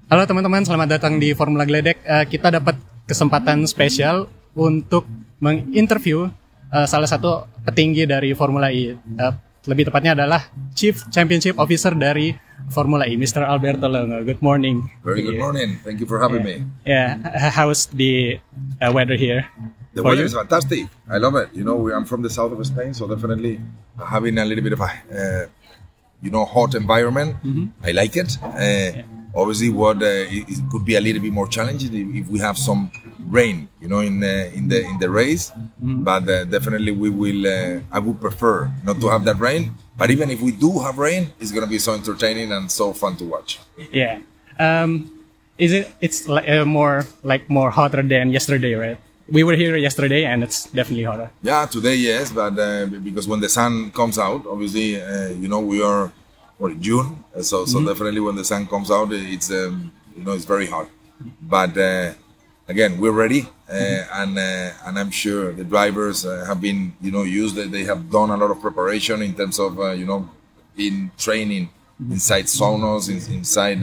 Halo teman-teman, selamat datang di Formula Gledek. Kita dapat kesempatan spesial untuk menginterview salah satu petinggi dari Formula E. Lebih tepatnya adalah Chief Championship Officer dari Formula E, Mr. Alberto Longo. Good morning. Very good morning. Thank you for having me. Yeah, how's the weather here? The weather is fantastic. I love it. You know, I'm from the south of Spain, so definitely having a little bit of a, hot environment. I like it. Obviously, it could be a little bit more challenging if we have some rain, in the race. But definitely, we will. I would prefer not to have that rain. But even if we do have rain, it's going to be so entertaining and so fun to watch. Yeah. It's more hotter than yesterday, right? We were here yesterday, and it's definitely hotter. Yeah, today yes, but because when the sun comes out, obviously, we are. June, so definitely when the sun comes out, it's it's very hot. But again, we're ready, and I'm sure the drivers have been used. They have done a lot of preparation in terms of in training inside saunas, inside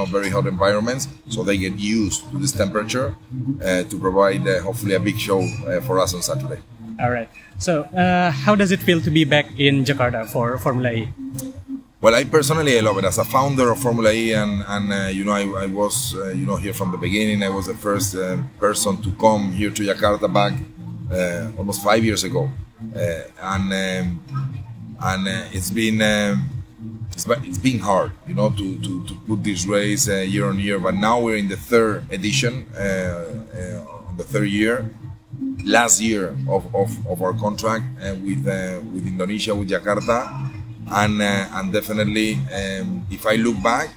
very hot environments, so they get used to this temperature to provide hopefully a big show for us on Saturday. All right. So how does it feel to be back in Jakarta for Formula E? Well, I personally love it. As a founder of Formula E, and I was here from the beginning. I was the first person to come here to Jakarta back almost 5 years ago, and it's been hard, to put this race year on year. But now we're in the third edition, the third year. Last year of our contract with Indonesia, with Jakarta. And definitely, if I look back,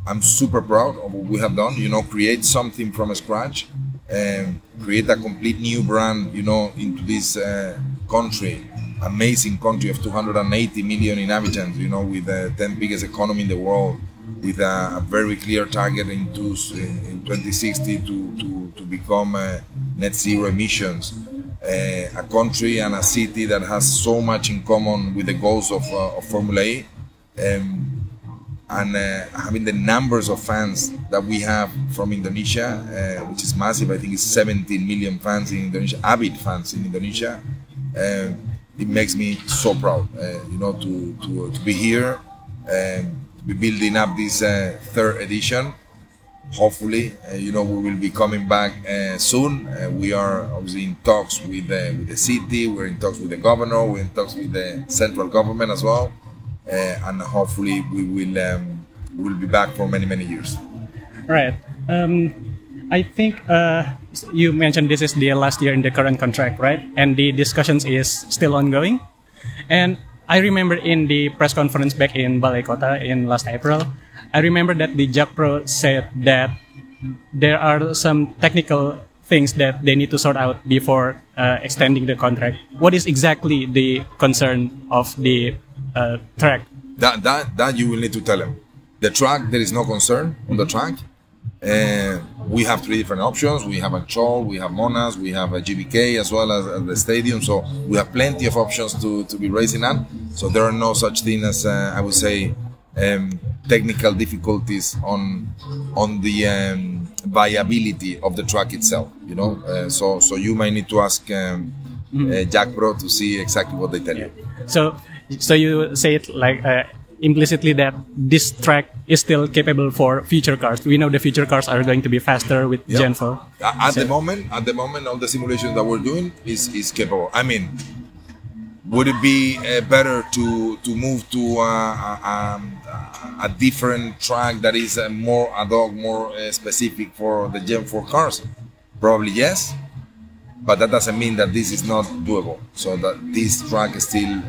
I'm super proud of what we have done. Create something from scratch, create a complete new brand. Into this country, amazing country of 280 million inhabitants. With the 10th biggest economy in the world, with a very clear target in 2060 to become net zero emissions. A country and a city that has so much in common with the goals of Formula E, and having the numbers of fans that we have from Indonesia, which is massive. I think it's 17 million fans in Indonesia, avid fans in Indonesia. It makes me so proud, to be here, to be building up this third edition. Hopefully, we will be coming back soon. We are obviously in talks with the city. We're in talks with the governor. We're in talks with the central government as well, and hopefully we will be back for many years. Right. I think you mentioned this is the last year in the current contract, right? And the discussions is still ongoing. And I remember in the press conference back in Balai Kota in last April, I remember that the Jakpro said that there are some technical things that they need to sort out before extending the contract. What is exactly the concern of the track? That you will need to tell them. The track, there is no concern on the track. We have 3 different options. We have Anchol, we have Monas, we have a GBK as well as the stadium. So we have plenty of options to be racing on. So there are no such thing as I would say technical difficulties on the viability of the track itself. So you might need to ask Jakpro to see exactly what they tell you. So you say it like implicitly that this track is still capable for future cars. We know the future cars are going to be faster with Gen 4. At the moment, all the simulations that we're doing is capable. I mean, would it be better to move to a different track that is more ad hoc, more specific for the Gen 4 cars? Probably yes, but that doesn't mean that this is not doable. So that this track is still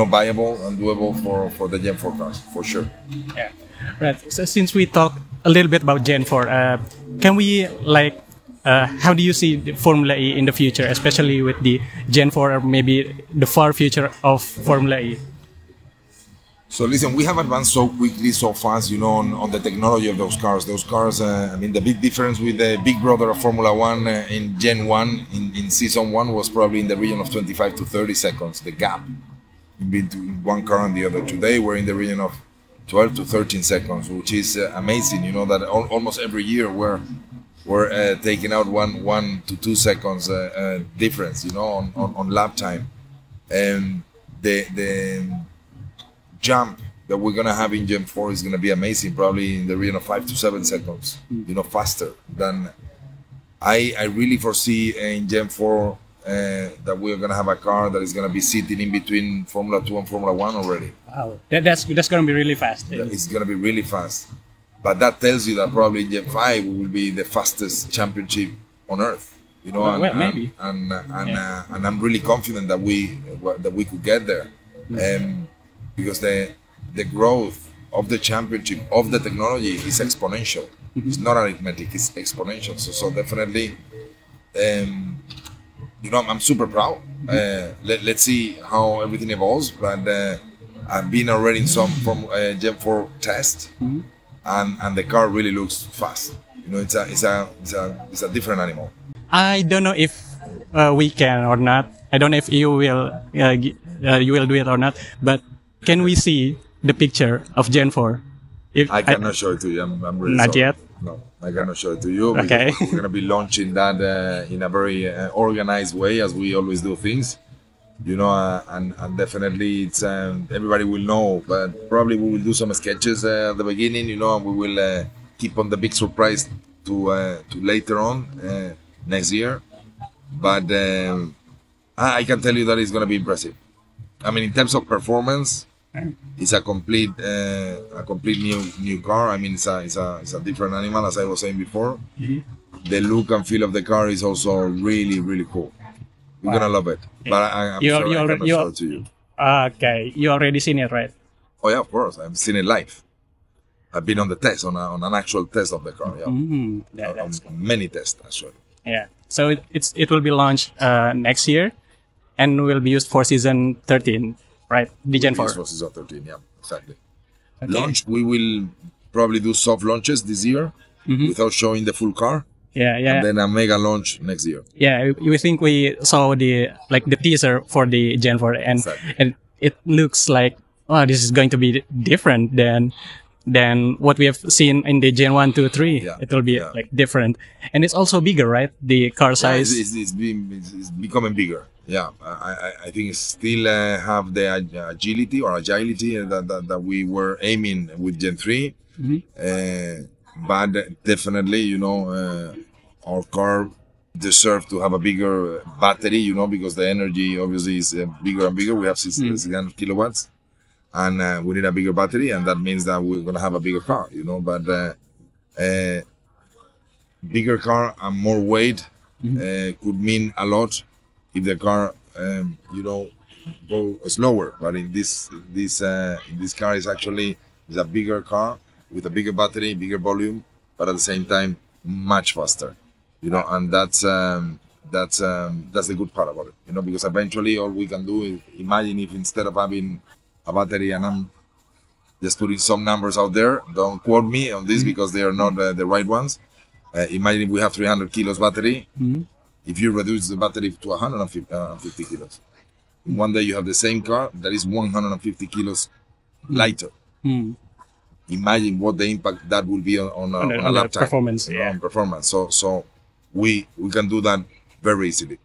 viable and doable for the Gen 4 cars, for sure. Yeah, right. So since we talked a little bit about Gen 4, can we how do you see the Formula E in the future, especially with the Gen 4 or maybe the far future of Formula E? So listen, we have advanced so quickly, so fast, on the technology of those cars. Those cars, the big difference with the big brother of Formula 1 in Gen 1, in Season 1, was probably in the region of 25 to 30 seconds, the gap between one car and the other. Today, we're in the region of 12 to 13 seconds, which is amazing. You know that almost every year we're taking out 1 to 2 seconds difference, you know, on lap time. And the jump that we're gonna have in Gen 4 is gonna be amazing, probably in the region of 5 to 7 seconds, you know, faster than I really foresee in Gen 4 that we're gonna have a car that is gonna be sitting in between Formula 2 and Formula 1 already. Wow, that's gonna be really fast. It's gonna be really fast. But that tells you that probably in Gen 5 will be the fastest championship on earth, you know. Well, maybe. And I'm really confident that we could get there, because the growth of the championship of the technology is exponential. It's not arithmetic; it's exponential. So definitely, you know, I'm super proud. Let's see how everything evolves. But I've been already in some from Gen 4 test. And the car really looks fast. You know, it's a different animal. I don't know if we can or not. I don't know if you will do it or not. But can we see the picture of Gen 4? If I cannot show it to you. I'm really not sorry. yet. No, I cannot show it to you. Okay. We're gonna be launching that in a very organized way, as we always do things. You know, and definitely it's everybody will know, but probably we will do some sketches at the beginning, you know, and we will keep on the big surprise to later on next year. But I can tell you that it's going to be impressive. I mean, in terms of performance, it's a complete new car. I mean, it's a different animal, as I was saying before. The look and feel of the car is also really cool. You're gonna love it, but I'm sure I cannot show it to you. Okay, you already seen it, right? Oh yeah, of course. I've seen it live. I've been on the test, on an actual test of the car. Yeah, that's many tests actually. Yeah, so it will be launched next year, and will be used for season 13, right? The Gen 4. For season 13, yeah, exactly. Okay. Launch. We will probably do soft launches this year without showing the full car. Yeah. And then a mega launch next year. Yeah, we think we saw the teaser for the Gen 4, and it looks like, oh, this is going to be different than what we have seen in the Gen 1, 2, 3. Yeah. It will be like different, and it's also bigger, right? The car size. Yeah, it's becoming bigger. Yeah, I think it still have the agility that we were aiming with Gen 3. But definitely, you know, our car deserves to have a bigger battery, you know, because the energy obviously is bigger and bigger. We have 600 kilowatts, and we need a bigger battery, and that means that we're gonna have a bigger car, you know. But bigger car and more weight could mean a lot if the car, you know, go slower. But in this car is actually a bigger car with a bigger battery, bigger volume, but at the same time much faster, you know. And that's the good part about it, you know, because eventually all we can do is imagine if instead of having a battery, and I'm just putting some numbers out there, don't quote me on this because they are not the right ones. Imagine if we have 300 kilos battery. If you reduce the battery to 150 kilos, in one day you have the same car that is 150 kilos lighter. Imagine what the impact that will be on a lap time, performance. You know, on performance. So we can do that very easily.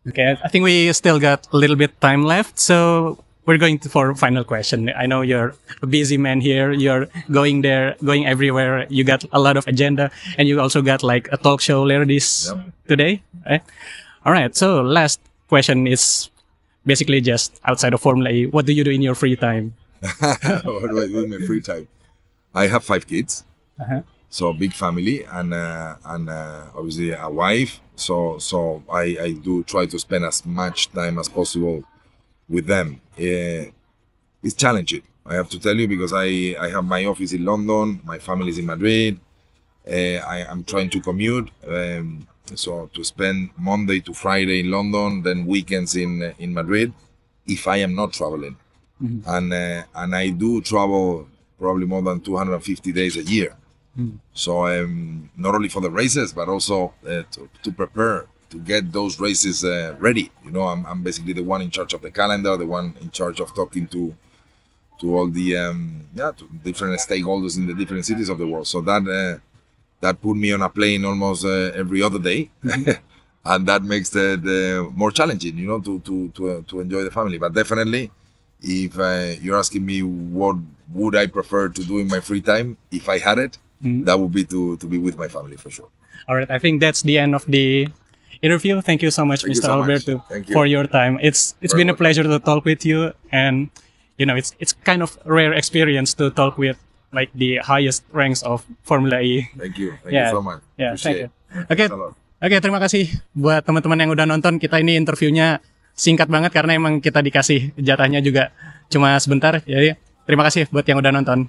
Okay, I think we still got a little bit time left, so we're going for final question. I know you're a busy man here. You're going everywhere. You got a lot of agenda, and you also got like a talk show later today. Right? All right. So last question is basically just outside of Formula E. What do you do in your free time? What do I do in my free time? I have 5 kids, so big family, and obviously a wife. So I do try to spend as much time as possible with them. It's challenging, I have to tell you, because I have my office in London, my family is in Madrid. I'm trying to commute, so to spend Monday to Friday in London, then weekends in Madrid, if I am not traveling. And I do travel probably more than 250 days a year. So not only for the races, but also to prepare to get those races ready. You know, I'm basically the one in charge of the calendar, the one in charge of talking to all the to different stakeholders in the different cities of the world. So that put me on a plane almost every other day, and that makes the more challenging, you know, to enjoy the family. But definitely, if you're asking me what would I prefer to do in my free time, if I had it, that would be to be with my family for sure. All right, I think that's the end of the interview. Thank you so much, Thank you Mr. so much. Alberto, Thank you. for your time. It's Very been a welcome. pleasure to talk with you, and you know, it's kind of rare experience to talk with like the highest ranks of Formula E. Thank you. Thank Yeah. you so much. Yeah, thank Appreciate you. it. Oke, Thanks a lot. oke, terima kasih buat teman-teman yang udah nonton. Kita ini interviewnya singkat banget karena emang kita dikasih jatahnya juga cuma sebentar. Jadi terima kasih buat yang udah nonton.